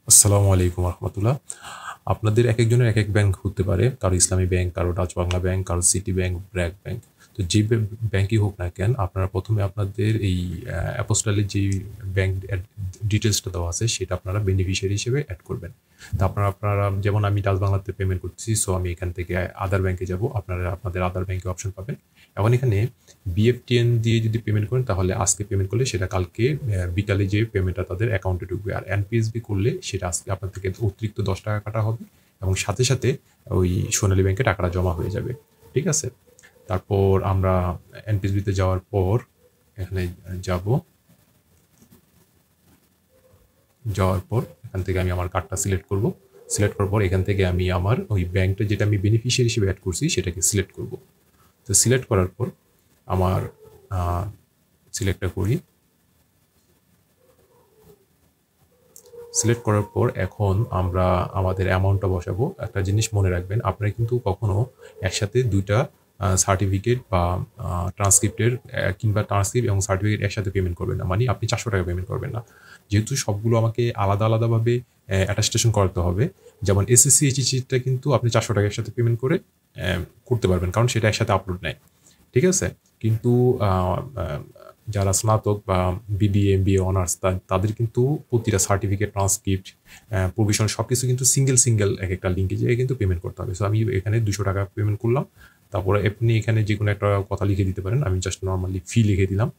আসসালামু আলাইকুম রহমতুল্লাহ। আপনাদের এক একজনের এক এক ব্যাংক হতে পারে, কারো ইসলামী ব্যাংক, কারো ডাচ বাংলা ব্যাংক, কারো সিটি ব্যাংক, ব্র্যাক ব্যাংক। তো যে ব্যাংকই হোক না কেন, আপনারা প্রথমে আপনাদের এই অ্যাপোস্টালের যে ব্যাংক ডিটেলসটা দেওয়া আছে সেটা আপনারা বেনিফিশিয়ারি হিসেবে অ্যাড করবেন। তো আপনারা যেমন আমি ডাচ বাংলাতে পেমেন্ট করতেছি, সো আমি এখান থেকে আদার ব্যাংকে যাব, আপনারা আপনাদের আদার ব্যাংকে অপশন পাবেন। এখন এখানে বিএফটিএন দিয়ে যদি পেমেন্ট করেন তাহলে আজকে পেমেন্ট করলে সেটা কালকে বিকালে যে পেমেন্টটা তাদের অ্যাকাউন্টে ঢুকবে। আর এনপিএসবি করলে সেটা আজকে আপনার থেকে অতিরিক্ত 10 টাকা কাটা হবে এবং সাথে সাথে ওই সোনালী ব্যাংকে টাকাটা জমা হয়ে যাবে। ঠিক আছে? তারপর আমরা এনপিএসবিতে যাওয়ার পর এখানে যাব। যাওয়ার পর এখান থেকে আমি আমার কার্ডটা সিলেক্ট করব। সিলেক্ট করার পর এখান থেকে আমি আমার ওই ব্যাংকটা যেটা আমি বেনিফিশিয়ারি হিসেবে অ্যাড করছি সেটাকে সিলেক্ট করব। তো সিলেক্ট করার পর আমার সিলেক্টটা করি। সিলেক্ট করার পর এখন আমরা আমাদের অ্যামাউন্টটা বসাবো। একটা জিনিস মনে রাখবেন, আপনারা কিন্তু কখনো একসাথে ২টা সার্টিফিকেট বা ট্রান্সক্রিপ্টের কিংবা ট্রান্সক্রিপ্ট এবং সার্টিফিকেট একসাথে পেমেন্ট করবেন না। মানে আপনি ৪০০ টাকা পেমেন্ট করবেন না। যেহেতু সবগুলো আমাকে আলাদা আলাদাভাবে অ্যাটাস্টেশন করাতে হবে। যেমন এসএসসি, এইচএসসিটা কিন্তু আপনি ৪০০ টাকা একসাথে পেমেন্ট করে করতে পারবেন, কারণ সেটা একসাথে আপলোড নেয়। ঠিক আছে? কিন্তু যারা স্নাতক বা বিবিএ, এমবিএ, অনার্স তাদের কিন্তু প্রতিটা সার্টিফিকেট, ট্রান্সক্রিপ্ট, প্রভিশন সবকিছু কিন্তু সিঙ্গেল সিঙ্গেল এক একটা লিঙ্কে যেয়ে কিন্তু পেমেন্ট করতে হবে। সো আমি এখানে ২০০ টাকা পেমেন্ট করলাম। তারপরে আপনি এখানে যে কোনো একটা কথা লিখে দিতে পারেন। আমি জাস্ট নর্মালি ফি লিখে দিলাম।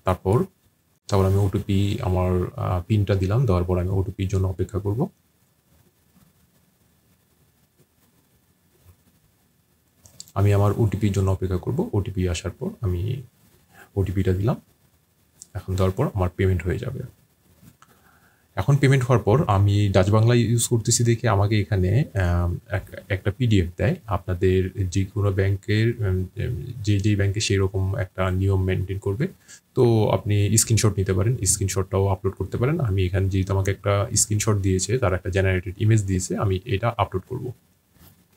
তারপর তারপর আমি ওটিপি আমার পিনটা দিলাম। দেওয়ার পর আমি ওটিপির জন্য অপেক্ষা করব। আমি আমার ওটিপির জন্য অপেক্ষা করব। ওটিপি আসার পর আমি ওটিপিটা দিলাম। এখন দেওয়ার পর আমার পেমেন্ট হয়ে যাবে। এখন পেমেন্ট হওয়ার পর আমি ডাচ বাংলা ইউজ করতেছি দেখে আমাকে এখানে একটা পিডিএফ দেয় আপনাদের যে কোনো ব্যাংকের, যেই ব্যাংকে সেই রকম একটা নিয়ম মেনটেন করবে। তো আপনি স্ক্রিনশট নিতে পারেন, স্ক্রিনশটটাও আপলোড করতে পারেন। আমি এখানে যেহেতু আমাকে একটা স্ক্রিনশট দিয়েছে, তারা একটা জেনারেটেড ইমেজ দিয়েছে, আমি এটা আপলোড করব।